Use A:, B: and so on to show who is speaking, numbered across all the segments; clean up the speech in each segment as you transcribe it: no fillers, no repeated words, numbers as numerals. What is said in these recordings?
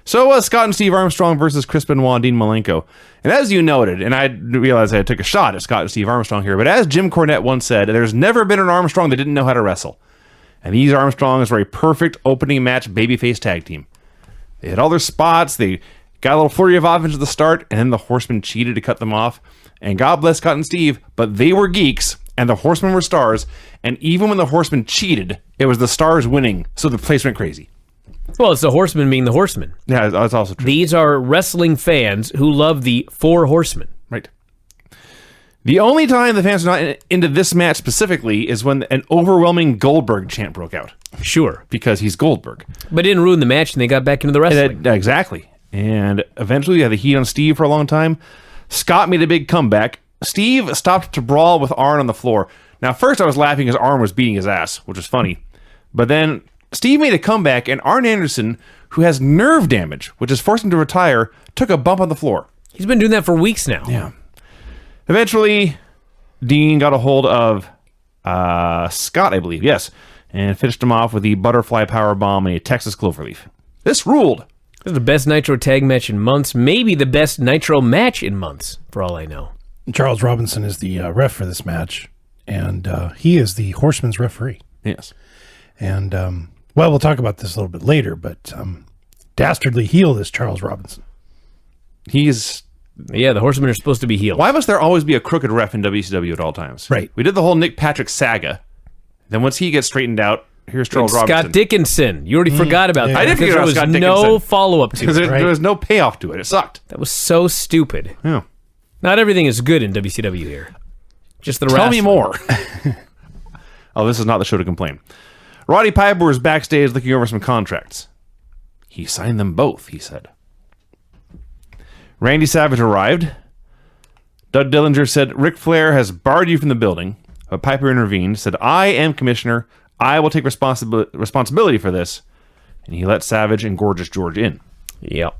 A: So it was Scott and Steve Armstrong versus Chris Benoit and Dean Malenko. And as you noted, and I realized I took a shot at Scott and Steve Armstrong here, but as Jim Cornette once said, there's never been an Armstrong that didn't know how to wrestle. And these Armstrongs were a perfect opening match babyface tag team. They had all their spots, they got a little flurry of offense at the start, and then the Horsemen cheated to cut them off. And God bless Scott and Steve, but they were geeks, and the Horsemen were stars, and even when the Horsemen cheated, it was the stars winning, so the place went crazy.
B: Well, it's the Horsemen being the Horsemen.
A: Yeah, that's also true.
B: These are wrestling fans who love the Four Horsemen.
A: Right. The only time the fans are not into this match specifically is when an overwhelming Goldberg chant broke out.
B: Sure.
A: Because he's Goldberg.
B: But it didn't ruin the match, and they got back into the wrestling.
A: Exactly. And eventually, they had the heat on Steve for a long time. Scott made a big comeback. Steve stopped to brawl with Arn on the floor. Now, first I was laughing as Arn was beating his ass, which was funny. But then Steve made a comeback, and Arn Anderson, who has nerve damage, which has forced him to retire, took a bump on the floor.
B: He's been doing that for weeks now.
A: Yeah. Eventually, Dean got a hold of Scott, I believe, yes, and finished him off with the butterfly powerbomb and a Texas cloverleaf. This ruled.
B: This is the best Nitro tag match in months, maybe the best Nitro match in months, for all I know.
C: Charles Robinson is the ref for this match, and he is the Horseman's referee.
A: Yes.
C: And, well, we'll talk about this a little bit later, but dastardly heel is Charles Robinson.
A: He's...
B: Yeah, the Horsemen are supposed to be healed.
A: Why must there always be a crooked ref in WCW at all times?
C: Right.
A: We did the whole Nick Patrick saga. Then once he gets straightened out, here's Charles Robinson.
B: Scott Dickinson. You already forgot about that.
A: I did forget about Scott Dickinson.
B: There was no follow-up to it.
A: Because there was no payoff to it. It sucked.
B: That was so stupid.
A: Yeah.
B: Not everything is good in WCW here. Just the
A: Tell me
B: wrestling.
A: more. Oh, this is not the show to complain. Roddy Piper was backstage looking over some contracts. He signed them both, he said. Randy Savage arrived. Doug Dillinger said, Ric Flair has barred you from the building. But Piper intervened, said, I am commissioner. I will take responsibility for this. And he let Savage and Gorgeous George in.
B: Yep.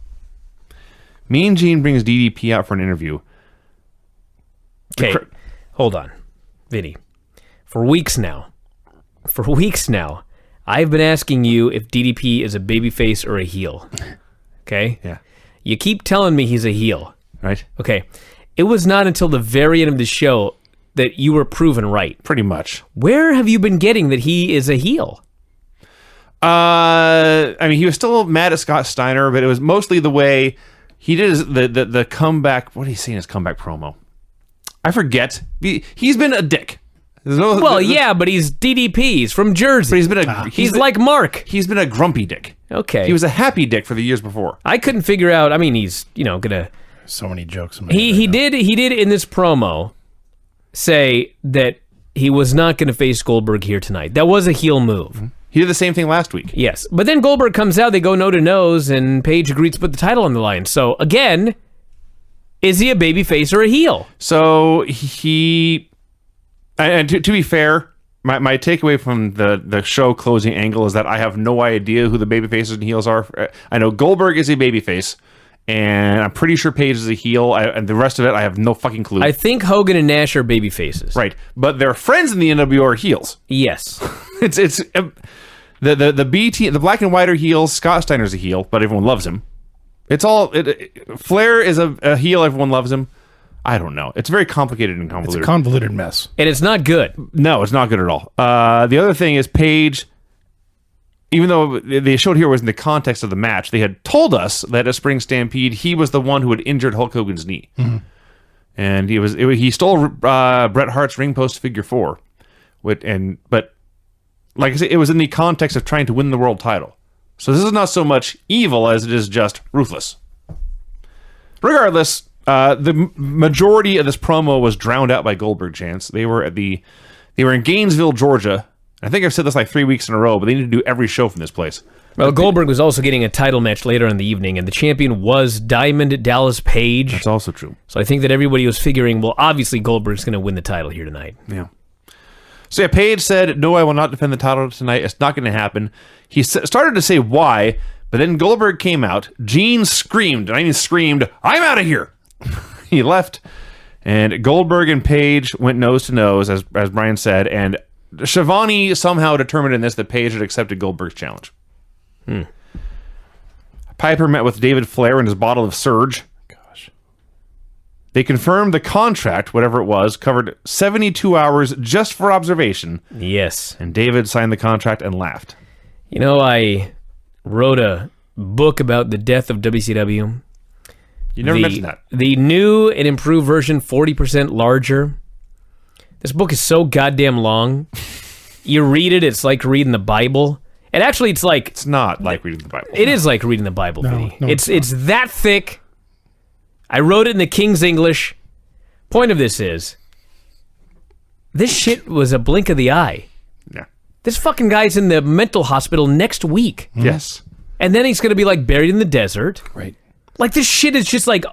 A: Mean Gene brings DDP out for an interview.
B: Okay, hold on. Vinny. For weeks now, I've been asking you if DDP is a babyface or a heel. Okay?
A: Yeah.
B: You keep telling me he's a heel.
A: Right?
B: Okay. It was not until the very end of the show that you were proven right.
A: Pretty much.
B: Where have you been getting that he is a heel?
A: I mean, he was still mad at Scott Steiner, but it was mostly the way he did the comeback. What did he say in his comeback promo? I forget. He's been a dick.
B: Yeah, but he's DDP. He's from Jersey.
A: But
B: he's like Mark.
A: He's been a grumpy dick.
B: Okay.
A: He was a happy dick for the years before.
B: I couldn't figure out. I mean, he's gonna.
C: So many jokes.
B: He did in this promo say that he was not going to face Goldberg here tonight. That was a heel move. Mm-hmm.
A: He did the same thing last week.
B: Yes, but then Goldberg comes out. They go nose to nose, and Page agrees to put the title on the line. So again, is he a babyface or a heel?
A: So he, and to be fair, my takeaway from the show closing angle is that I have no idea who the babyfaces and heels are. I know Goldberg is a babyface. And I'm pretty sure Page is a heel, and the rest of it, I have no fucking clue.
B: I think Hogan and Nash are baby faces.
A: Right, but their friends in the NWO are heels.
B: Yes,
A: it's the B team, the black and white are heels. Scott Steiner's a heel, but everyone loves him. It's all Flair is a heel. Everyone loves him. I don't know. It's very complicated and convoluted.
C: It's a convoluted mess,
B: and it's not good.
A: No, it's not good at all. The other thing is Page. Even though they showed here was in the context of the match, they had told us that at Spring Stampede, he was the one who had injured Hulk Hogan's knee. Mm-hmm. And he stole Bret Hart's ring post figure 4. But like I said, it was in the context of trying to win the world title. So this is not so much evil as it is just ruthless. Regardless, the majority of this promo was drowned out by Goldberg chants. They were in Gainesville, Georgia. I think I've said this like 3 weeks in a row, but they need to do every show from this place.
B: Well, Goldberg was also getting a title match later in the evening, and the champion was Diamond Dallas Page.
A: That's also true.
B: So I think that everybody was figuring, well, obviously Goldberg's going to win the title here tonight.
A: Yeah. So yeah, Page said, no, I will not defend the title tonight. It's not going to happen. He started to say why, but then Goldberg came out. Gene screamed, and I mean screamed, I'm out of here. He left, and Goldberg and Page went nose to nose, as Brian said, and Shivani somehow determined in this that Page had accepted Goldberg's challenge. Piper met with David Flair and his bottle of Surge.
C: Gosh.
A: They confirmed the contract, whatever it was, covered 72 hours just for observation.
B: Yes.
A: And David signed the contract and laughed.
B: You know, I wrote a book about the death of WCW.
A: You never mentioned that.
B: The new and improved version, 40% larger. This book is so goddamn long. You read it, it's like reading the Bible. And actually, it's like...
A: It's not like reading the Bible.
B: It is like reading the Bible, Vinny.
C: No,
B: it's that thick. I wrote it in the King's English. Point of this is, this shit was a blink of the eye.
A: Yeah.
B: This fucking guy's in the mental hospital next week.
A: Yes.
B: And then he's going to be like buried in the desert.
C: Right.
B: Like this shit is just like...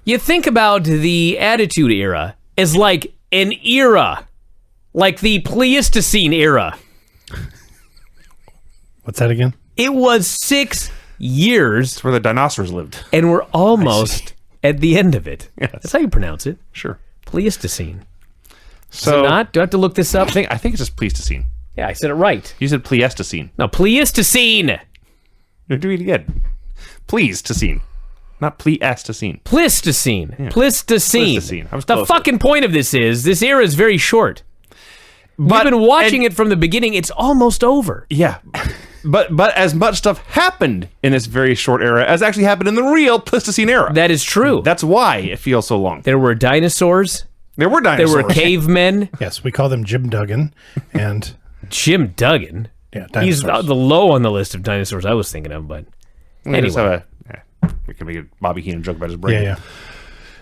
B: You think about the Attitude Era as like an era. Like the Pleistocene era.
A: What's that again?
B: It was 6 years.
A: It's where the dinosaurs lived.
B: And we're almost at the end of it.
A: Yes.
B: That's how you pronounce it.
A: Sure.
B: Pleistocene.
A: So
B: not? Do I have to look this up?
A: I think it's just Pleistocene.
B: Yeah, I said it right.
A: You said Pleistocene.
B: No, Pleistocene.
A: Do it again. Pleistocene. Not Pleistocene.
B: Pleistocene.
A: Yeah.
B: Pleistocene.
A: Pleistocene. I was
B: The
A: closer.
B: fucking point of this is, this era is very short.
A: But,
B: You've been watching it from the beginning. It's almost over.
A: Yeah. But as much stuff happened in this very short era as actually happened in the real Pleistocene era.
B: That is true.
A: That's why it feels so long.
B: There were dinosaurs.
A: There were dinosaurs.
B: There were cavemen.
C: Yes, we call them Jim Duggan and
B: Jim Duggan.
C: yeah,
B: He's
C: dinosaurs.
B: the low on the list of dinosaurs I was thinking of, but anyway.
A: We can make a Bobby Heenan joke about his brain.
C: Yeah.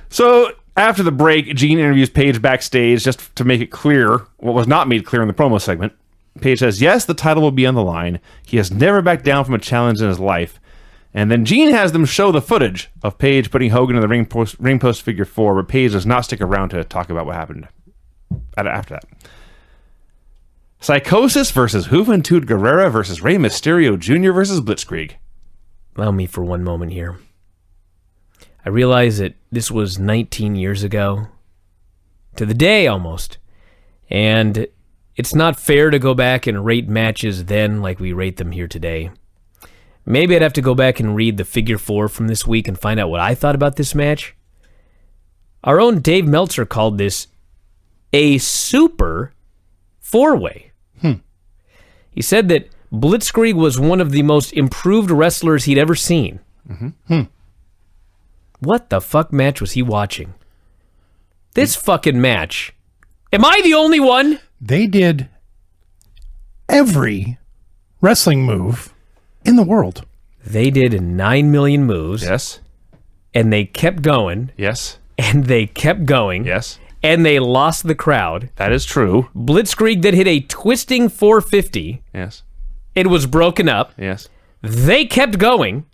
A: So after the break, Gene interviews Paige backstage just to make it clear what was not made clear in the promo segment. Paige says, yes, the title will be on the line. He has never backed down from a challenge in his life. And then Gene has them show the footage of Paige putting Hogan in the ring post figure 4, but Paige does not stick around to talk about what happened after that. Psychosis versus Juventud Guerrera versus Rey Mysterio Jr. versus Blitzkrieg.
B: Allow me for one moment here. I realize that this was 19 years ago, to the day almost, and it's not fair to go back and rate matches then like we rate them here today. Maybe I'd have to go back and read the figure 4 from this week and find out what I thought about this match. Our own Dave Meltzer called this a super 4-way. He said that Blitzkrieg was one of the most improved wrestlers he'd ever seen. What the fuck match was he watching? This fucking match. Am I the only one?
C: They did every wrestling move in the world.
B: They did 9 million moves.
A: Yes.
B: And they kept going.
A: Yes.
B: And they kept going.
A: Yes.
B: And they lost the crowd.
A: That is true.
B: Blitzkrieg that hit a twisting 450.
A: Yes.
B: It was broken up.
A: Yes.
B: They kept going.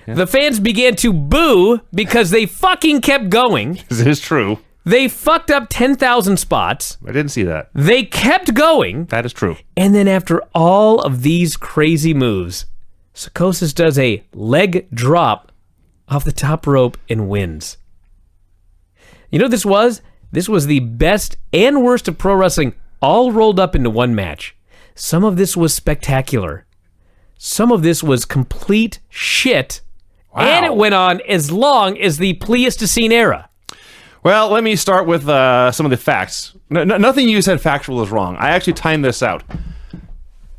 A: Yeah.
B: The fans began to boo because they fucking kept going.
A: This is true.
B: They fucked up 10,000 spots.
A: I didn't see that.
B: They kept going.
A: That is true.
B: And then after all of these crazy moves, Psychosis does a leg drop off the top rope and wins. You know what this was? This was the best and worst of pro wrestling all rolled up into one match. Some of this was spectacular. Some of this was complete shit.
A: Wow.
B: And it went on as long as the Pleistocene era.
A: Well, let me start with some of the facts. Nothing you said factual is wrong. I actually timed this out.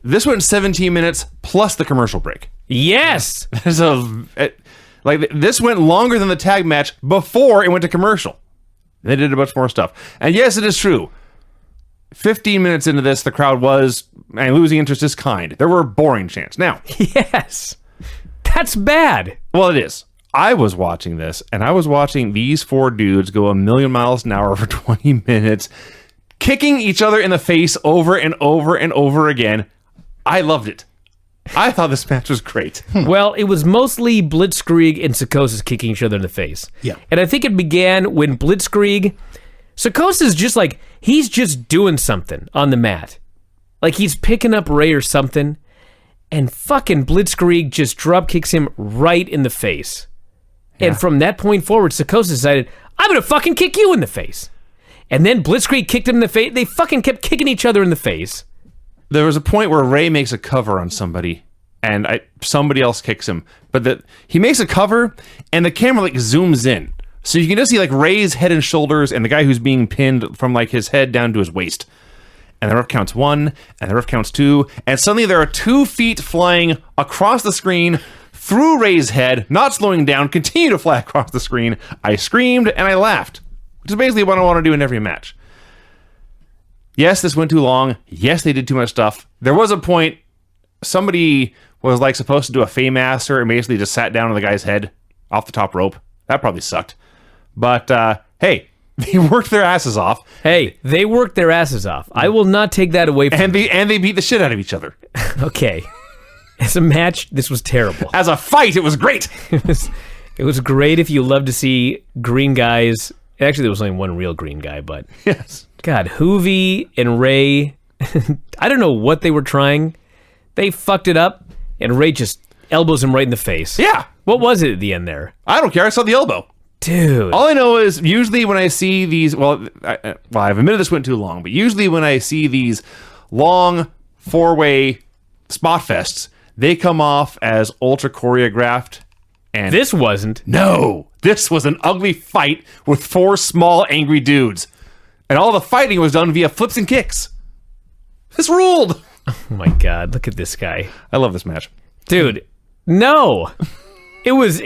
A: This went 17 minutes plus the commercial break.
B: Yes!
A: So, this went longer than the tag match before it went to commercial. They did a bunch more stuff. And yes, it is true. 15 minutes into this, the crowd was, and losing interest is kind. There were boring chants. Now,
B: Yes! That's bad.
A: well, it is. I was watching this, and I was watching these 4 dudes go a million miles an hour for 20 minutes, kicking each other in the face over and over and over again. I loved it. I thought this match was great.
B: Well, it was mostly Blitzkrieg and Psychosis kicking each other in the face.
C: Yeah.
B: And I think it began when Blitzkrieg... Psychosis just like, he's just doing something on the mat. Like he's picking up Ray or something, and fucking Blitzkrieg just drop kicks him right in the face.
A: Yeah.
B: And from that point forward, Psychosis decided, I'm gonna fucking kick you in the face. And then Blitzkrieg kicked him in the face. They fucking kept kicking each other in the face.
A: There was a point where Ray makes a cover on somebody, and somebody else kicks him. But he makes a cover, and the camera like zooms in, so you can just see like Ray's head and shoulders, and the guy who's being pinned from like his head down to his waist. And the ref counts 1, and the ref counts 2, and suddenly there are 2 feet flying across the screen through Ray's head, not slowing down, continue to fly across the screen. I screamed and I laughed, which is basically what I want to do in every match. Yes, this went too long. Yes, they did too much stuff. There was a point somebody was like supposed to do a Faymaster and basically just sat down on the guy's head off the top rope. That probably sucked. But hey, they worked their asses off.
B: Hey, they worked their asses off. I will not take that away from them.
A: And they beat the shit out of each other.
B: Okay. As a match, this was terrible.
A: As a fight, it was great.
B: It was great if you love to see green guys. Actually, there was only one real green guy, but
A: Yes.
B: God, Hoovy and Ray, I don't know what they were trying. They fucked it up, and Ray just elbows him right in the face.
A: Yeah.
B: What was it at the end there?
A: I don't care. I saw the elbow.
B: Dude.
A: All I know is usually when I see these, I've admitted this went too long, but usually when I see these long 4-way spot fests, they come off as ultra choreographed. And
B: This wasn't.
A: no, this was an ugly fight with 4 small angry dudes. And all the fighting was done via flips and kicks. This ruled.
B: Oh my God, look at this guy.
A: I love this match.
B: Dude, no. It was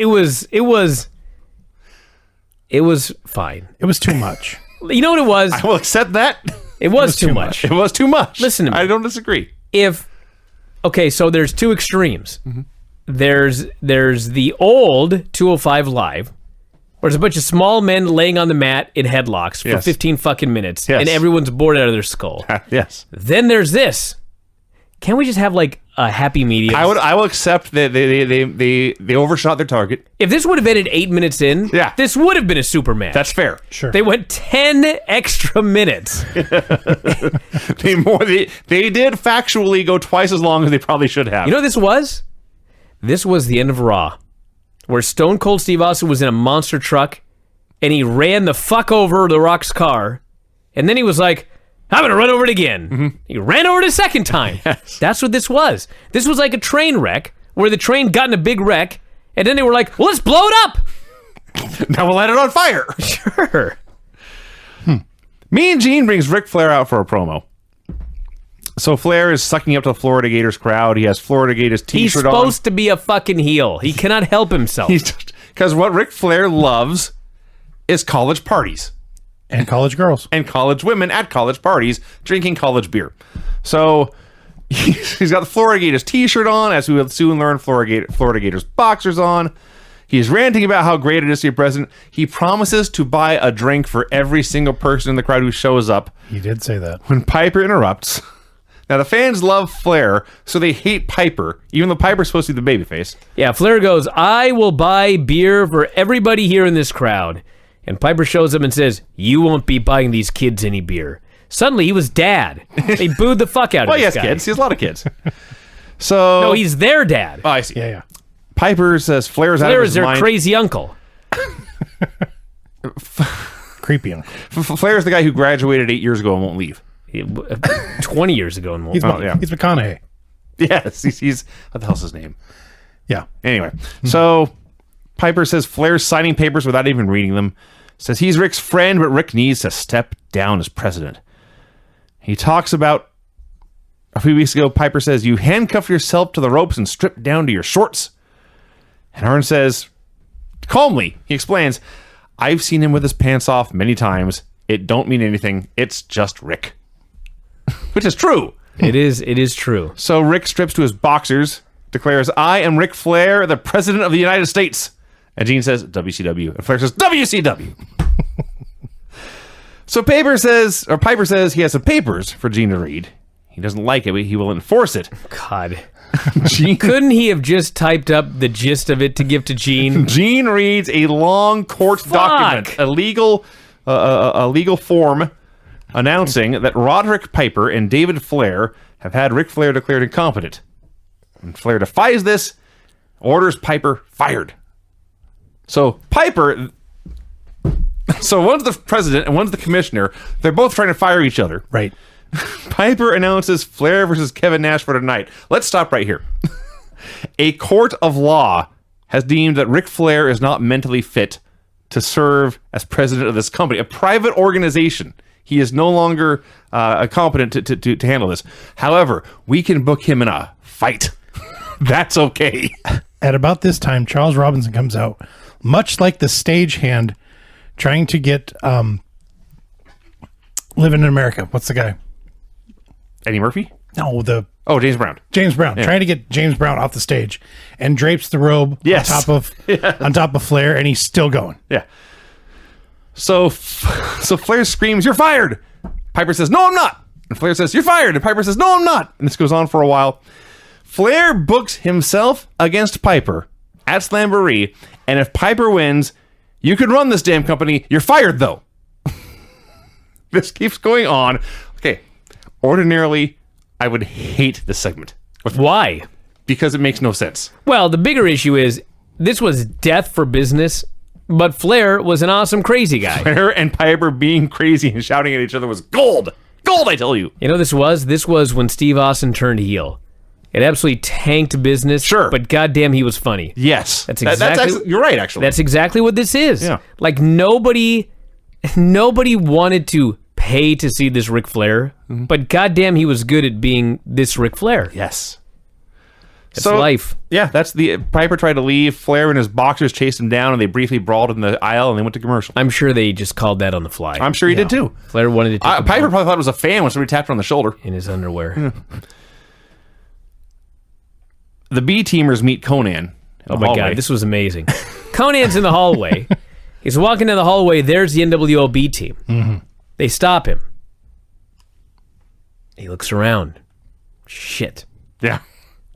B: fine.
C: It was too much.
B: You know what it was?
A: I will accept that.
B: It was too much.
A: It was too much.
B: Listen to me.
A: I don't disagree.
B: Okay, so there's 2 extremes. There's the old 205 Live, where there's a bunch of small men laying on the mat in headlocks for
A: Yes.
B: 15 fucking minutes,
A: Yes.
B: and everyone's bored out of their skull.
A: Yes.
B: Then there's this. Can't we just have like a happy medium?
A: I will accept that they overshot their target.
B: If this would have ended 8 minutes in,
A: Yeah.
B: this would have been a super match.
A: That's fair.
C: Sure.
B: They went 10 extra minutes.
A: They did factually go twice as long as they probably should have.
B: You know what this was? This was the end of Raw, where Stone Cold Steve Austin was in a monster truck, and he ran the fuck over The Rock's car, and then he was like, I'm going to run over it again. He ran over it a second time.
A: Yes.
B: That's what this was. This was like a train wreck, where the train got in a big wreck, and then they were like, well, let's blow it up.
A: Now we'll light it on fire.
B: Sure.
A: Mean Gene brings Ric Flair out for a promo. So Flair is sucking up to the Florida Gators crowd. He has Florida Gators
B: He's
A: t-shirt on.
B: supposed to be a fucking heel. He cannot help himself.
A: Because what Ric Flair loves is college parties.
C: And college girls.
A: And college women at college parties drinking college beer. So he's got the Florida Gators t-shirt on, as we will soon learn, Florida Gators boxers on. He's ranting about how great it is to be president. He promises to buy a drink for every single person in the crowd who shows up.
C: He did say that.
A: When Piper interrupts. Now, the fans love Flair, so they hate Piper, even though Piper's supposed to be the babyface.
B: Yeah, Flair goes, I will buy beer for everybody here in this crowd. And Piper shows up and says, you won't be buying these kids any beer. Suddenly, he was dad. They booed the fuck out of
A: Well,
B: this
A: yes,
B: guy.
A: kids. He has a lot of kids. So,
B: No, he's their dad.
A: Oh, I see.
C: Yeah.
A: Piper says Flair's out
B: Flair
A: of
B: is
A: his
B: their
A: mind.
B: crazy uncle.
C: Creepy. Uncle.
A: Flair's the guy who graduated 8 years ago and won't leave.
B: 20 years ago. And
C: He's,
A: yeah.
C: he's McConaughey.
A: Yes, he's what the hell's his name?
C: Yeah.
A: Anyway, so Piper says Flair's signing papers without even reading them. Says he's Rick's friend, but Rick needs to step down as president. He talks about a few weeks ago. Piper says you handcuff yourself to the ropes and strip down to your shorts. And Arn says calmly, he explains, I've seen him with his pants off many times. It don't mean anything. It's just Rick. Which is true.
B: It is true.
A: So Rick strips to his boxers, declares, I am Ric Flair, the President of the United States. And Gene says, WCW. And Flair says, WCW. So Piper says he has some papers for Gene to read. He doesn't like it, but he will enforce it.
B: God.
A: Gene,
B: Couldn't he have just typed up the gist of it to give to Gene?
A: Gene reads a long court document, a legal form announcing that Roderick Piper and David Flair have had Ric Flair declared incompetent. And Flair defies this, orders Piper fired. So Piper, so one's the president and one's the commissioner. They're both trying to fire each other.
C: Right.
A: Piper announces Flair versus Kevin Nash for tonight. Let's stop right here. A court of law has deemed that Ric Flair is not mentally fit to serve as president of this company, a private organization. He is no longer competent to handle this. However, we can book him in a fight. That's okay.
C: At about this time, Charles Robinson comes out, much like the stagehand trying to get Living in America. What's the guy?
A: Eddie Murphy?
C: No,
A: James Brown.
C: James Brown. Trying to get James Brown off the stage and drapes the robe
A: Yes.
C: on top of Flair, and he's still going.
A: Yeah. So Flair screams, "You're fired!" Piper says, "No, I'm not." And Flair says, "You're fired." And Piper says, "No, I'm not." And this goes on for a while. Flair books himself against Piper at Slamboree, and if Piper wins, you can run this damn company. You're fired, though. This keeps going on. Okay. Ordinarily, I would hate this segment.
B: Why?
A: Because it makes no sense.
B: Well, the bigger issue is this was death for business, but Flair was an awesome crazy guy.
A: Flair and Piper being crazy and shouting at each other was gold. Gold, I tell you.
B: You know, this was when Steve Austin turned heel. It absolutely tanked business.
A: Sure.
B: But goddamn, he was funny.
A: Yes.
B: That's exactly.
A: That's you're right, actually.
B: That's exactly what this is.
A: Yeah.
B: Like nobody wanted to pay to see this Ric Flair, but goddamn, he was good at being this Ric Flair.
A: Yes.
B: It's life.
A: Yeah, that's the Piper tried to leave. Flair and his boxers chased him down, and they briefly brawled in the aisle, and they went to commercial.
B: I'm sure they just called that on the fly.
A: I'm sure he did too.
B: Flair wanted to take
A: Piper probably thought it was a fan when somebody tapped her on the shoulder.
B: in his underwear.
A: The B-teamers meet Conan.
B: Oh my God, this was amazing. Conan's in the hallway. He's walking down the hallway. There's the NWO B team.
C: Mm-hmm.
B: They stop him. He looks around. Shit.
A: Yeah.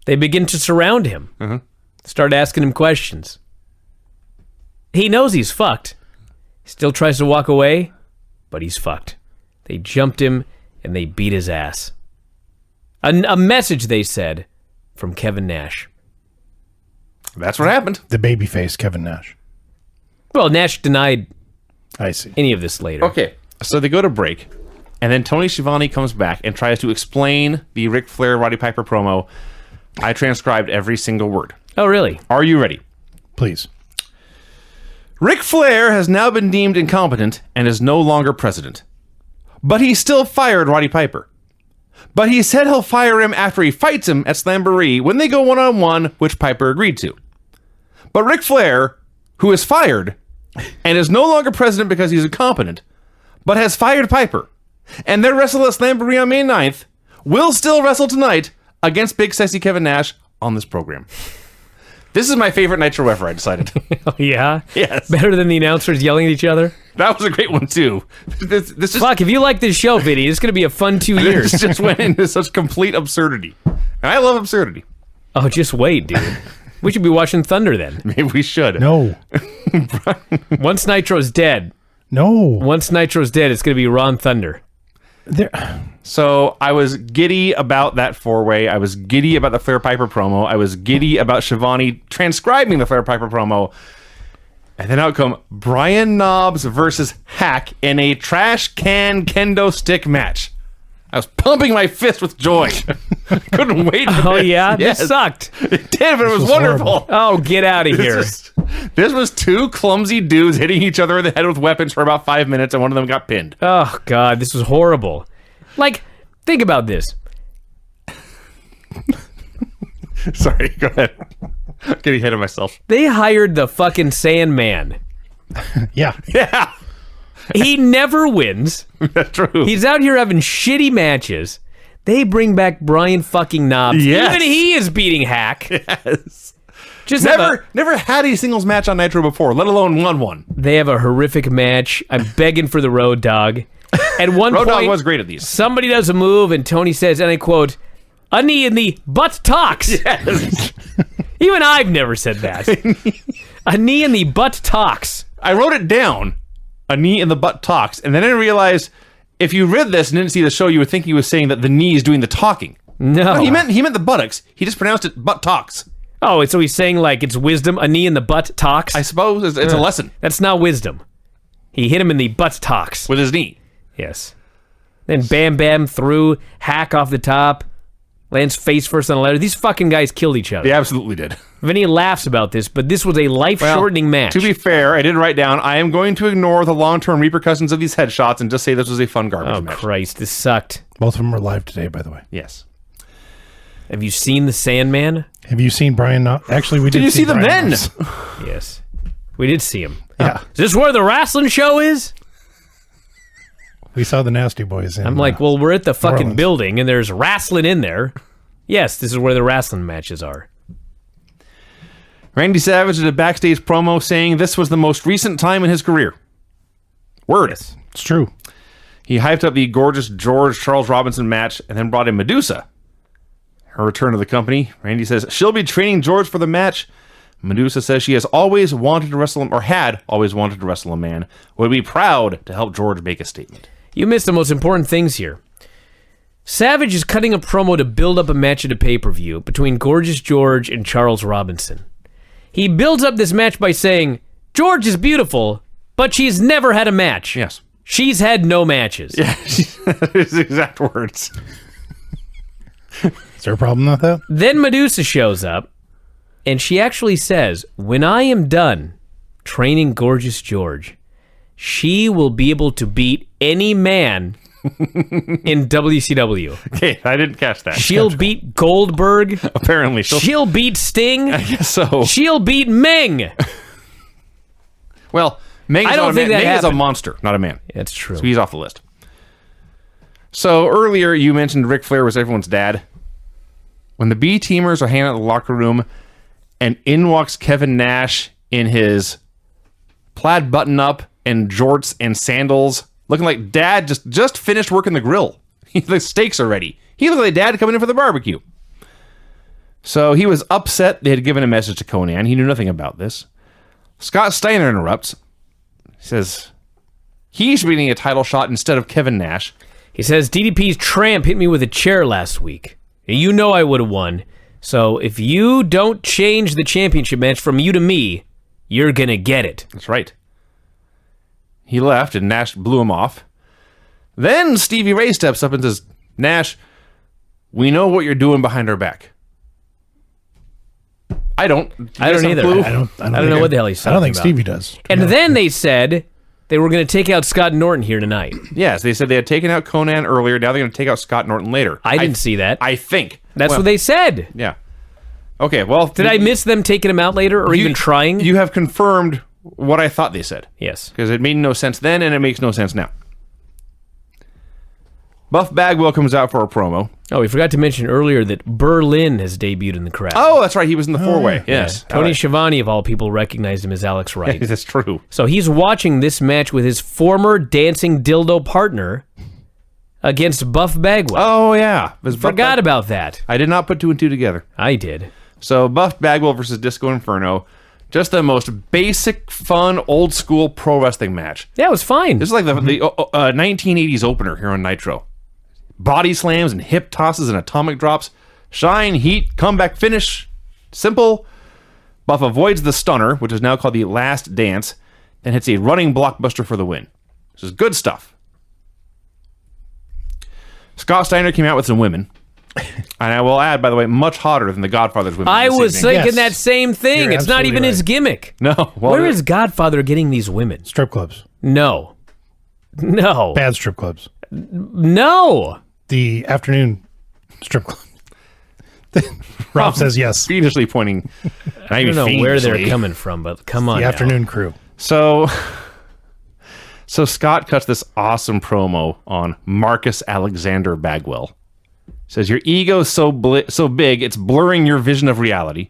B: They begin to surround him. Start asking him questions. He knows he's fucked. Still tries to walk away, but he's fucked. They jumped him and they beat his ass. A message, they said, from Kevin Nash.
A: That's what happened.
C: The babyface Kevin Nash.
B: Well, Nash denied
C: I see.
B: any of this later.
A: Okay, so they go to break, and then Tony Schiavone comes back and tries to explain the Ric Flair Roddy Piper promo. I transcribed every single word.
B: Oh, really?
A: Are you ready?
C: Please.
A: Ric Flair has now been deemed incompetent and is no longer president. But he still fired Roddy Piper. But he said he'll fire him after he fights him at Slamboree when they go one-on-one, which Piper agreed to. But Ric Flair, who is fired and is no longer president because he's incompetent, but has fired Piper, and they wrestle at Slamboree on May 9th, will still wrestle tonight against Big Sexy Kevin Nash on this program. This is my favorite Nitro ever, I decided.
B: Oh, yeah?
A: Yes.
B: Better than the announcers yelling at each other?
A: That was a great one, too. This just,
B: Fuck, if you like this show, Vinny, it's going to be a fun 2 years.
A: this just went into such complete absurdity. And I love absurdity.
B: Oh, just wait, dude. We should be watching Thunder then.
A: Maybe we should.
C: No.
B: Once Nitro's dead,
C: No.
B: it's going to be Ron Thunder.
C: There.
A: So I was giddy about that four-way. I was giddy about the Flair Piper promo. I was giddy about Schiavone transcribing the Flair Piper promo. And then out come Brian Knobbs versus Hack in a trash can kendo stick match. I was pumping my fist with joy. Couldn't wait for
B: Oh,
A: this.
B: yeah?
A: Yes.
B: This sucked.
A: It did, but it was wonderful.
B: Oh, get out of here.
A: This was two clumsy dudes hitting each other in the head with weapons for about 5 minutes, and one of them got pinned.
B: Oh, God, this was horrible. Like, think about this.
A: Sorry, go ahead. I'm getting ahead of myself.
B: They hired the fucking Sandman.
C: Yeah.
A: Yeah,
B: He never wins.
A: that's true.
B: He's out here having shitty matches. They bring back Brian fucking Knobbs.
A: Yes.
B: Even he is beating Hack.
A: Yes.
B: Just have a-
A: Never had a singles match on Nitro before, let alone won one.
B: they have a horrific match. I'm begging for the Road Dogg. At one
A: Road
B: point,
A: Dogg was great at these.
B: somebody does a move, and Tony says, and I quote, "A knee in the butt talks."
A: Yes.
B: Even I've never said that. A knee in the butt talks.
A: I wrote it down. A knee in the butt talks, and then I realized if you read this and didn't see the show, you would think he was saying that the knee is doing the talking.
B: No.
A: No, he meant the buttocks. He just pronounced it butt talks.
B: Oh, so he's saying like it's wisdom. A knee in the butt talks.
A: I suppose it's a lesson
B: That's not wisdom. He hit him in the butt talks.
A: with his knee.
B: Yes. Then Bam Bam threw Hack off the top. Lands face first on a ladder. These fucking guys killed each other.
A: They absolutely did.
B: Vinny laughs about this, but this was a life-shortening match.
A: To be fair, I did write down, I am going to ignore the long-term repercussions of these headshots and just say this was a fun garbage match.
B: Oh, Christ. This sucked.
C: Both of them are live today, by the way.
A: Yes.
B: Have you seen the Sandman?
C: Have you seen Brian? Actually, we did.
A: Did you see the
C: Brian
A: men?
C: Knox.
B: Yes. We did see him.
C: Yeah.
B: Is this where the wrestling show is?
C: We saw the Nasty Boys.
B: I'm like, well, we're at the fucking
C: Orleans.
B: building, and there's wrestling in there. Yes, this is where the wrestling matches are.
A: Randy Savage did a backstage promo saying this was the most recent time in his career. Word.
B: Yes.
C: It's true.
A: He hyped up the gorgeous George Charles Robinson match and then brought in Medusa. Her return to the company. Randy says she'll be training George for the match. Medusa says she has always wanted to wrestle him, or had always wanted to wrestle a man. Would be proud to help George make a statement.
B: You missed the most important things here. Savage is cutting a promo to build up a match at a pay-per-view between Gorgeous George and Charles Robinson. He builds up this match by saying, George is beautiful, but she's never had a match.
A: Yes.
B: She's had no matches.
A: Yeah, his exact words.
C: Is there a problem with that?
B: Then Medusa shows up, and she actually says, when I am done training Gorgeous George, she will be able to beat any man in WCW.
A: Okay, I didn't catch that.
B: She'll beat Goldberg.
A: Apparently.
B: She'll beat Sting.
A: I guess so.
B: She'll beat Meng.
A: Well, Meng
B: I don't think that
A: Meng is a
B: happened.
A: monster, not a man.
B: That's true.
A: So he's off the list. So earlier you mentioned Ric Flair was everyone's dad. When the B-teamers are hanging out in the locker room and in walks Kevin Nash in his plaid button-up and jorts and sandals, looking like dad just finished working the grill. The steaks are ready. He looked like dad coming in for the barbecue. So he was upset they had given a message to Conan. He knew nothing about this. Scott Steiner interrupts. He says he should be getting a title shot instead of Kevin Nash.
B: He says, DDP's tramp hit me with a chair last week. You know I would have won. So if you don't change the championship match from you to me, you're going to get it.
A: That's right. He left and Nash blew him off. Then Stevie Ray steps up and says, Nash, we know what you're doing behind our back. I don't. Do you
B: I
A: guys
B: don't
A: have a
B: either.
A: clue?
C: I don't
B: know
C: think
B: what the hell he's
C: I don't
B: talking
C: think
B: about.
C: Stevie does.
B: And then they said they were going to take out Scott Norton here tonight.
A: Yes, they said they had taken out Conan earlier. Now they're going to take out Scott Norton later.
B: I didn't see that.
A: I think.
B: That's
A: Well,
B: what they said.
A: Yeah. Okay, well.
B: Did I miss them taking him out later or even trying?
A: You have confirmed what I thought they said.
B: Yes.
A: Because it made no sense then and it makes no sense now. Buff Bagwell comes out for a promo.
B: Oh, we forgot to mention earlier that Berlin has debuted in the crowd.
A: Oh, that's right. He was in the four-way. Yes.
B: Tony Schiavone, of all people, recognized him as Alex Wright.
A: That's true.
B: So he's watching this match with his former dancing dildo partner against Buff Bagwell.
A: Oh, yeah.
B: Forgot about that.
A: I did not put two and two together.
B: I did.
A: So Buff Bagwell versus Disco Inferno. Just the most basic, fun, old-school pro wrestling match.
B: Yeah, it was fine.
A: This is like the 1980s opener here on Nitro. Body slams and hip tosses and atomic drops. Shine, heat, comeback finish. Simple. Buff avoids the stunner, which is now called the Last Dance, and hits a running blockbuster for the win. This is good stuff. Scott Steiner came out with some women. And I will add, by the way, much hotter than the Godfather's women.
B: I was
A: saying.
B: thinking
C: Yes.
B: that same thing.
C: You're
B: It's not
C: absolutely
B: even his
C: right.
B: gimmick.
A: No. Well,
B: Where is Godfather getting these women?
C: strip clubs,
B: No. No.
C: bad strip clubs,
B: No.
C: the afternoon strip club. Rob says yes.
A: fiendishly pointing.
B: I don't know where they're coming from, but come on.
C: The
B: now.
C: afternoon crew.
A: So Scott cuts this awesome promo on Marcus Alexander Bagwell. Says, your ego's so big, it's blurring your vision of reality.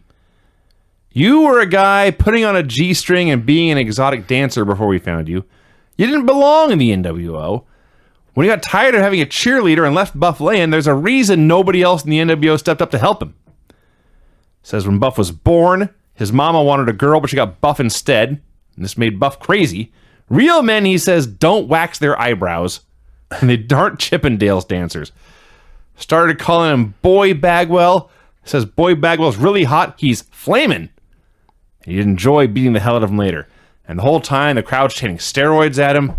A: You were a guy putting on a G-string and being an exotic dancer before we found you. You didn't belong in the NWO. When he got tired of having a cheerleader and left Buff laying, there's a reason nobody else in the NWO stepped up to help him. Says when Buff was born, his mama wanted a girl, but she got Buff instead. And this made Buff crazy. Real men, he says, don't wax their eyebrows. And they aren't Chippendales dancers. Started calling him Boy Bagwell. Says Boy Bagwell's really hot. He's flaming. He'd enjoy beating the hell out of him later. And the whole time, the crowd's chanting steroids at him.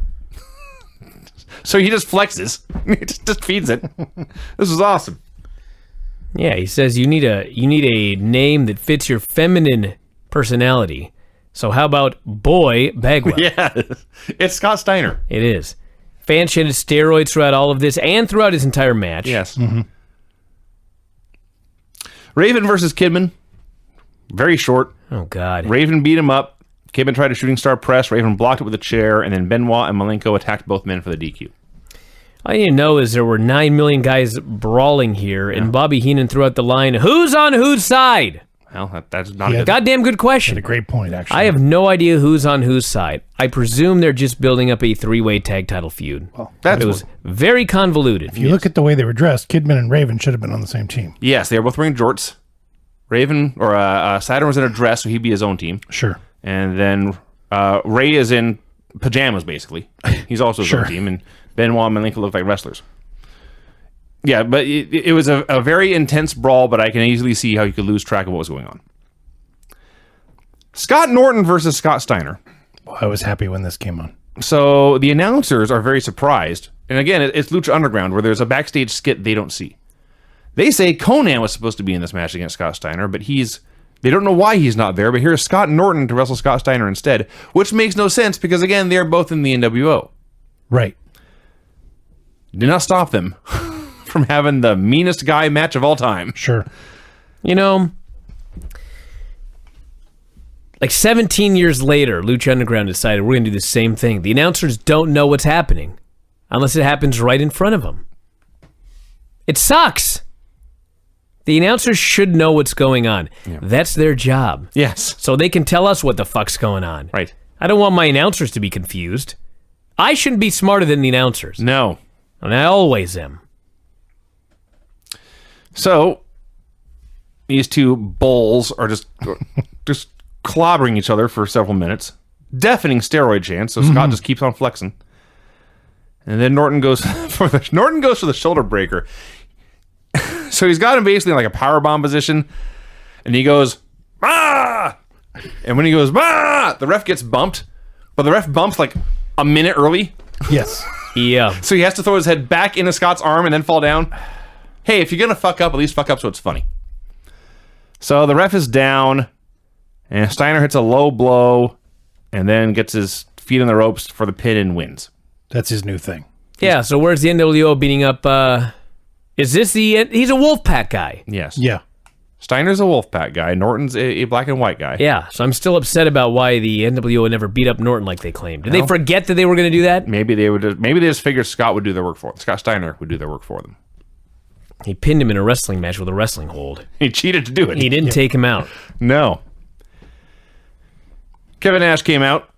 A: So he just flexes. He just feeds it. This was awesome.
B: Yeah, he says you need a name that fits your feminine personality. So how about Boy Bagwell?
A: Yeah, it's Scott Steiner.
B: It is. Fans chanted steroids throughout all of this and throughout his entire match.
A: Yes. Raven versus Kidman. Very short.
B: Oh, God.
A: Raven beat him up. Kidman tried a shooting star press. Raven blocked it with a chair, and then Benoit and Malenko attacked both men for the DQ.
B: All you need to know is there were 9 million guys brawling here, and Bobby Heenan threw out the line, who's on whose side?
A: Well, that's not a good...
B: Goddamn good question.
C: That's a great point, actually.
B: I have no idea who's on whose side. I presume they're just building up a 3-way tag title feud.
C: Well,
A: That's
B: it was very convoluted.
C: if you look at the way they were dressed, Kidman and Raven should have been on the same team.
A: Yes, they were both wearing jorts. Raven, or Saturn was in a dress, so he'd be his own team.
C: Sure.
A: And then Ray is in pajamas, basically. He's also his own team. And Benoit and Malenko look like wrestlers. Yeah, but it was a very intense brawl, but I can easily see how you could lose track of what was going on. Scott Norton versus Scott Steiner.
C: Well, I was happy when this came on.
A: So the announcers are very surprised. And again, it's Lucha Underground, where there's a backstage skit they don't see. They say Conan was supposed to be in this match against Scott Steiner, but they don't know why he's not there, but here's Scott Norton to wrestle Scott Steiner instead, which makes no sense because, again, they're both in the NWO.
C: Right.
A: Did not stop them from having the meanest guy match of all time.
C: Sure.
B: You know, like 17 years later, Lucha Underground decided we're going to do the same thing. The announcers don't know what's happening unless it happens right in front of them. It sucks. The announcers should know what's going on. Yeah. That's their job.
A: Yes.
B: So they can tell us what the fuck's going on.
A: Right.
B: I don't want my announcers to be confused. I shouldn't be smarter than the announcers.
A: No.
B: And I always am.
A: So, these two bulls are just clobbering each other for several minutes. Deafening steroid chants, so Scott just keeps on flexing. And then Norton goes for the shoulder breaker. So he's got him basically in like a powerbomb position, and he goes, "Ah!" And when he goes, "Ah!" the ref gets bumped, but the ref bumps like a minute early.
C: Yes.
B: Yeah.
A: So he has to throw his head back into Scott's arm and then fall down. Hey, if you're gonna fuck up, at least fuck up so it's funny. So the ref is down, and Steiner hits a low blow, and then gets his feet on the ropes for the pin and wins.
C: That's his new thing.
B: Yeah, so where's the NWO beating up, is this he's a Wolfpack guy.
A: Yes.
C: Yeah.
A: Steiner's a Wolfpack guy. Norton's a black and white guy.
B: Yeah, so I'm still upset about why the NWO never beat up Norton like they claimed. Did they forget that they were going to do that?
A: Maybe they just figured Scott would do their work for them. Scott Steiner would do their work for them.
B: He pinned him in a wrestling match with a wrestling hold.
A: He cheated to do it.
B: He didn't take him out.
A: No. Kevin Nash came out,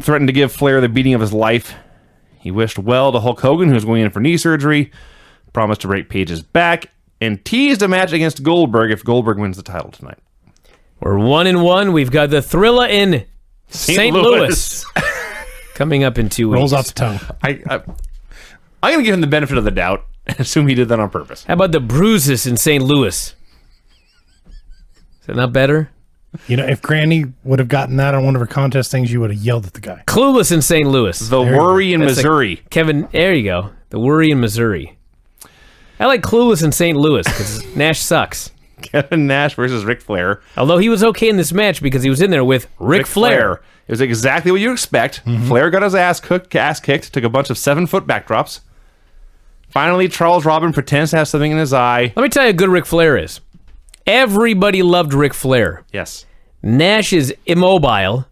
A: threatened to give Flair the beating of his life. He wished well to Hulk Hogan, who was going in for knee surgery, promised to break Page's back, and teased a match against Goldberg if Goldberg wins the title tonight.
B: We're 1-1. We've got the Thrilla in St. Louis. Coming up in 2 weeks.
C: Rolls off the tongue.
A: I'm going to give him the benefit of the doubt and assume he did that on purpose.
B: How about the Bruises in St. Louis? Is that not better?
C: You know, if Granny would have gotten that on one of her contest things, you would have yelled at the guy.
B: Clueless in St. Louis.
A: The Worry in Missouri.
B: Kevin, there you go. The Worry in Missouri. I like Clueless in St. Louis because Nash sucks.
A: Kevin Nash versus Ric Flair.
B: Although he was okay in this match because he was in there with Ric Flair.
A: It was exactly what you expect. Flair got his ass kicked, took a bunch of 7-foot backdrops. Finally, Charles Robin pretends to have something in his eye.
B: Let me tell you how good Ric Flair is. Everybody loved Ric Flair.
A: Yes.
B: Nash is immobile.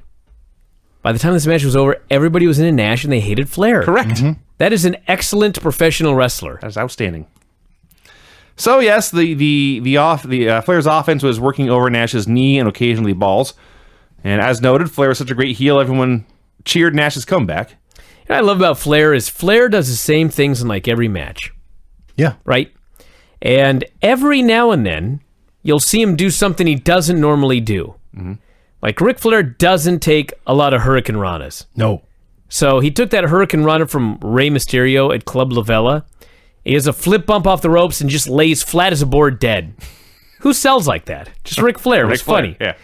B: By the time this match was over, everybody was into Nash and they hated Flair.
A: Correct.
B: That is an excellent professional wrestler.
A: That's outstanding. So yes, the Flair's offense was working over Nash's knee and occasionally balls. And as noted, Flair was such a great heel, everyone cheered Nash's comeback.
B: What I love about Flair is Flair does the same things in like every match.
C: Yeah.
B: Right? And every now and then, you'll see him do something he doesn't normally do. Like Ric Flair doesn't take a lot of Hurricane Ranas.
C: No.
B: So he took that Hurricane Rana from Rey Mysterio at Club La Vela. He has a flip bump off the ropes and just lays flat as a board dead. Who sells like that? Just Ric Flair. It was funny.
A: Yeah.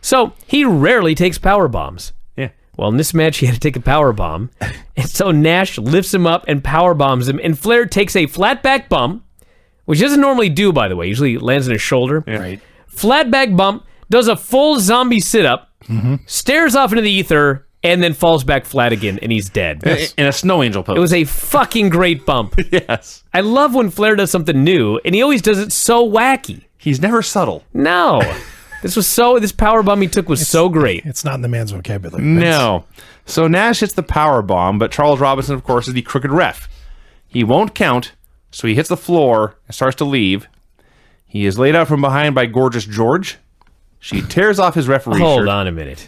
B: So he rarely takes power bombs.
A: Yeah.
B: Well, in this match, he had to take a power bomb. And so Nash lifts him up and power bombs him. And Flair takes a flat back bump, which he doesn't normally do, by the way. Usually lands on his shoulder.
A: Yeah.
C: Right.
B: Flat back bump, does a full zombie sit-up, stares off into the ether, and then falls back flat again, and he's dead.
A: In a snow angel pose.
B: It was a fucking great bump.
A: Yes.
B: I love when Flair does something new, and he always does it so wacky.
A: He's never subtle.
B: No. This power bomb he took was so great.
C: It's not in the man's vocabulary.
A: No. So Nash hits the power bomb, but Charles Robinson, of course, is the crooked ref. He won't count, so he hits the floor and starts to leave. He is laid out from behind by Gorgeous George. She tears off his referee shirt.
B: Hold on a minute.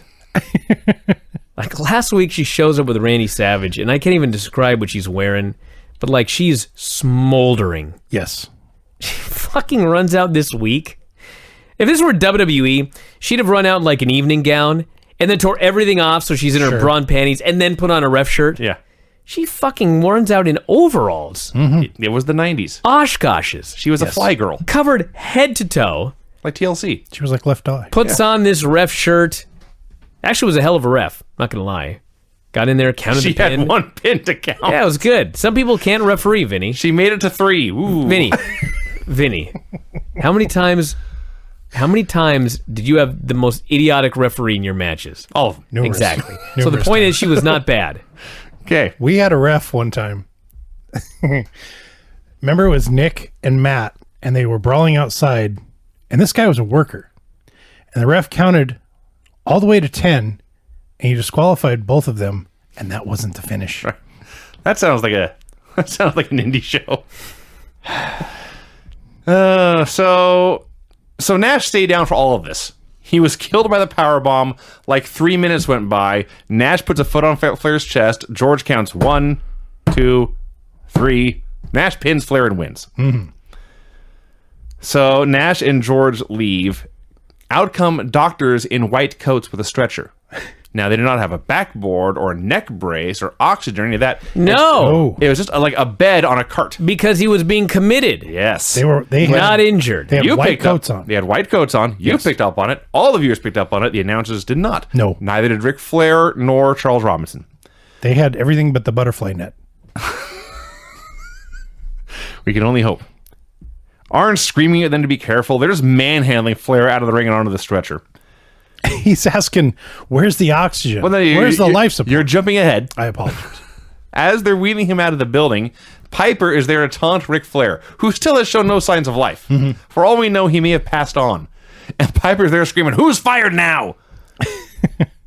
B: Like last week, she shows up with Randy Savage, and I can't even describe what she's wearing, but like she's smoldering.
C: Yes.
B: She fucking runs out this week. If this were WWE, she'd have run out in like an evening gown and then tore everything off so she's in her bra and panties and then put on a ref shirt.
A: Yeah.
B: She fucking runs out in overalls.
A: It was the 90s.
B: Oshkoshes.
A: She was a fly girl,
B: Covered head to toe.
A: like TLC.
C: She was like Left Eye.
B: Puts on this ref shirt. Actually was a hell of a ref. Not going to lie. Got in there, counted
A: She
B: the pin.
A: had one pin to count.
B: Yeah, it was good. Some people can't referee, Vinny.
A: She made it to 3. Ooh.
B: Vinny. How many times did you have the most idiotic referee in your matches?
A: All of them.
C: Numerous.
B: Exactly. So the
C: Numerous
B: point
C: times.
B: is she was not bad.
A: Okay.
C: We had a ref one time. Remember, it was Nick and Matt, and they were brawling outside, and this guy was a worker. And the ref counted all the way to 10, and he disqualified both of them, and that wasn't the finish.
A: That sounds like an indie show. So Nash stayed down for all of this. He was killed by the powerbomb. Like 3 minutes went by. Nash puts a foot on Flair's chest. George counts 1, 2, 3. Nash pins Flair and wins. So Nash and George leave. Out come doctors in white coats with a stretcher. Now, they did not have a backboard or a neck brace or oxygen or any of that.
B: No.
A: It was just like a bed on a cart.
B: Because he was being committed.
A: Yes.
C: They had,
B: Not injured.
C: They had white
A: picked
C: coats
A: up,
C: on.
A: They had white coats on. You picked up on it. All the viewers picked up on it. The announcers did not.
C: No.
A: Neither did Ric Flair nor Charles Robinson.
C: They had everything but the butterfly net.
A: We can only hope. Arn's screaming at them to be careful. They're just manhandling Flair out of the ring and onto the stretcher.
C: He's asking, where's the oxygen?
A: Well, then
C: Where's the life support?
A: You're jumping ahead.
C: I apologize.
A: As they're wheeling him out of the building, Piper is there to taunt Ric Flair, who still has shown no signs of life. For all we know, he may have passed on. And Piper's there screaming, "Who's fired now?"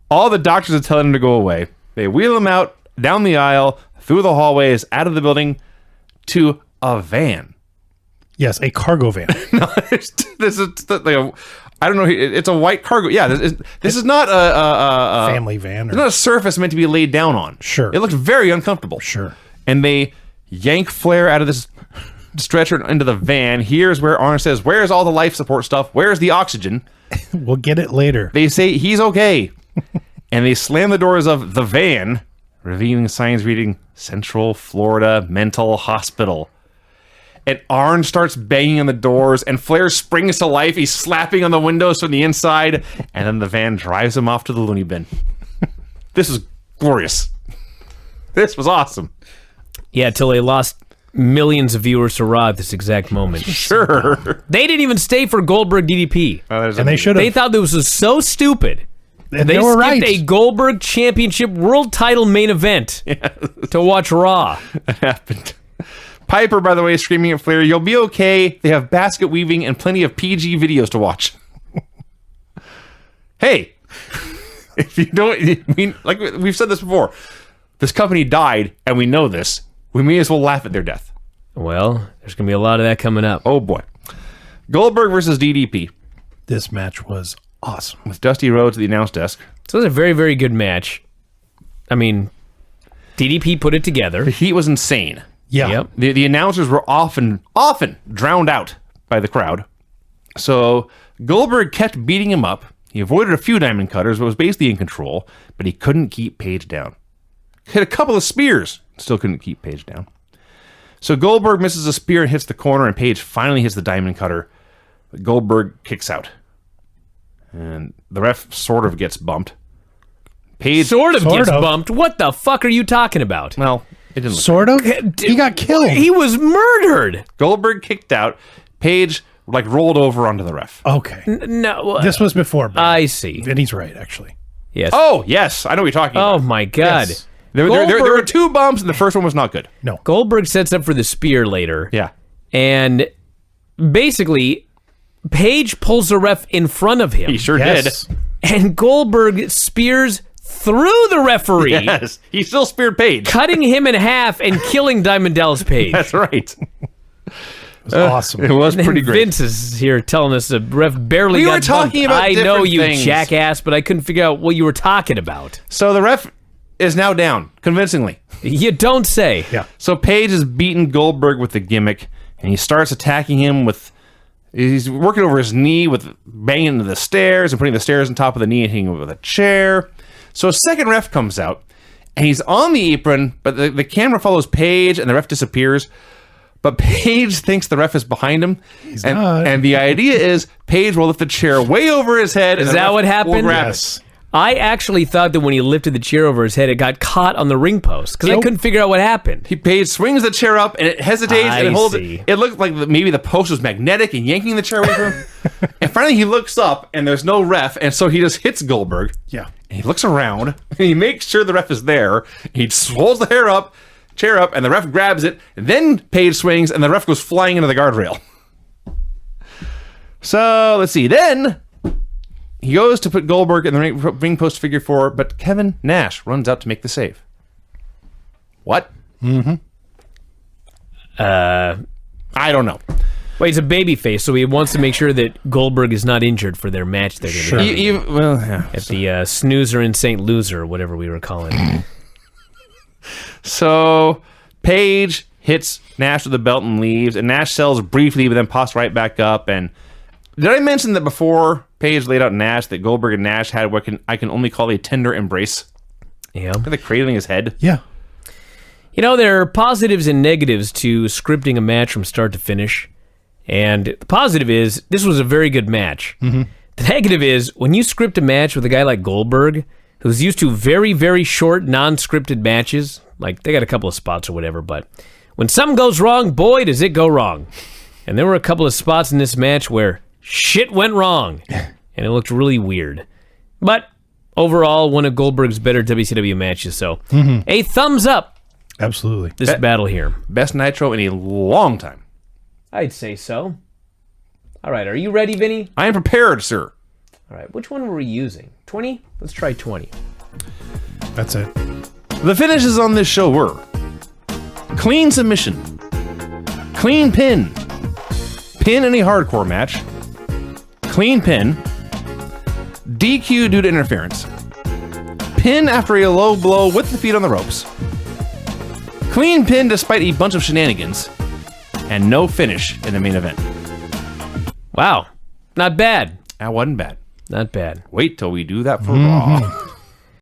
A: All the doctors are telling him to go away. They wheel him out, down the aisle, through the hallways, out of the building, to a van.
C: Yes, a cargo van.
A: This is I don't know. It's a white cargo. Yeah, this is not a
C: Family van.
A: It's not a surface meant to be laid down on.
C: Sure.
A: It looks very uncomfortable.
C: Sure.
A: And they yank Flair out of this stretcher into the van. Here's where Arn says, "Where's all the life support stuff? Where's the oxygen?"
C: We'll get it later.
A: They say he's okay. And they slam the doors of the van, revealing signs reading Central Florida Mental Hospital. And Arn starts banging on the doors, and Flair springs to life. He's slapping on the windows from the inside, and then the van drives him off to the loony bin. This was glorious. This was awesome.
B: Yeah, till they lost millions of viewers to Raw at this exact moment.
A: Sure.
B: They didn't even stay for Goldberg DDP.
C: And they should
B: They
C: have.
B: thought this was so stupid.
C: And
B: They
C: they were
B: skipped
C: right.
B: a Goldberg Championship World Title main event to watch Raw.
A: That happened. Piper, by the way, is screaming at Flair, "You'll be okay. They have basket weaving and plenty of PG videos to watch." Hey, if you don't, like we've said this before, this company died, and we know this. We may as well laugh at their death.
B: Well, there's going to be a lot of that coming up.
A: Oh boy. Goldberg versus DDP
C: This match was awesome.
A: with Dusty Rhodes at the announce desk.
B: So it was a very, very good match. I mean, DDP put it together.
A: The heat was insane.
C: Yeah.
B: Yep.
A: The announcers were often drowned out by the crowd. So Goldberg kept beating him up. He avoided a few diamond cutters, but was basically in control. But he couldn't keep Page down. Hit a couple of spears, still couldn't keep Page down. So Goldberg misses a spear and hits the corner, and Page finally hits the diamond cutter. Goldberg kicks out. And the ref sort of gets bumped. Page
B: Sort of
C: Sort
B: gets
C: of.
B: bumped. What the fuck are you talking about?
A: Well, It didn't look
C: Sort of. He got killed.
B: He was murdered.
A: Goldberg kicked out. Page rolled over onto the ref.
C: Okay.
B: No.
C: This was before. Ben.
B: I see.
C: And he's right, actually.
B: Yes.
A: Oh, yes. I know what you're talking
B: Oh,
A: about.
B: my God.
C: Yes.
A: There were
B: Goldberg-
A: 2 bumps, and the first one was not good.
C: No.
B: Goldberg sets up for the spear later.
A: Yeah.
B: And basically, Page pulls the ref in front of him.
A: He sure
C: Yes.
A: did.
B: And Goldberg spears through the referee,
A: Yes. He still speared Page.
B: cutting him in half and killing Diamond Dallas Page.
A: That's right.
C: It was awesome.
A: It was
B: And
A: pretty great.
B: Vince is here telling us the ref barely
A: We
B: got
A: were talking
B: bumped.
A: about
B: I know
A: different
B: you
A: things.
B: jackass, but I couldn't figure out what you were talking about.
A: So the ref is now down, convincingly.
B: You don't say.
C: Yeah.
A: So Page has beaten Goldberg with the gimmick, and he starts attacking him with... He's working over his knee with banging into the stairs and putting the stairs on top of the knee and hitting him with a chair. So a second ref comes out, and he's on the apron, but the camera follows Page, and the ref disappears. But Page thinks the ref is behind him.
C: He's not.
A: And the idea is Page will lift the chair way over his head.
B: Is
A: and the
B: that
A: ref
B: what happened?
A: will grab it.
C: Yes.
B: I actually thought that when he lifted the chair over his head, it got caught on the ring post because I
C: Nope.
B: couldn't figure out what happened.
A: Page swings the chair up and it hesitates and
B: I
A: it holds
B: see.
A: it. It looked like maybe the post was magnetic and yanking the chair away from him. And finally he looks up and there's no ref, and so he just hits Goldberg.
C: Yeah.
A: And he looks around and he makes sure the ref is there. He swolls the chair up, and the ref grabs it. And then Page swings and the ref goes flying into the guardrail. So let's see. Then he goes to put Goldberg in the ring post figure 4, but Kevin Nash runs out to make the save. What? I don't know.
B: Well, he's a babyface, so he wants to make sure that Goldberg is not injured for their match they're going to be having
A: Well, yeah.
B: at the Snoozer and St. Loser, or whatever we were calling it.
A: So Page hits Nash with the belt and leaves, and Nash sells briefly, but then pops right back up. And did I mention that before Page laid out Nash, that Goldberg and Nash had what I can only call a tender embrace?
B: Yeah.
A: The cradling his head.
C: Yeah.
B: You know, there are positives and negatives to scripting a match from start to finish. And the positive is, this was a very good match. Mm-hmm. The negative is, when you script a match with a guy like Goldberg, who's used to very, very short, non-scripted matches, like they got a couple of spots or whatever, but when something goes wrong, boy, does it go wrong. And there were a couple of spots in this match where shit went wrong, and it looked really weird. But overall, one of Goldberg's better WCW matches, so a thumbs up
C: Absolutely.
B: this battle here.
A: Best Nitro in a long time.
B: I'd say so. All right, are you ready, Vinny?
A: I am prepared, sir.
B: All right, which one were we using? 20? Let's try 20.
C: That's it.
A: The finishes on this show were clean submission, clean pin, pin in a hardcore match, clean pin, DQ due to interference, pin after a low blow with the feet on the ropes, clean pin despite a bunch of shenanigans, and no finish in the main event.
B: Wow, not bad.
A: That wasn't bad.
B: Not bad.
A: Wait till we do that for Raw.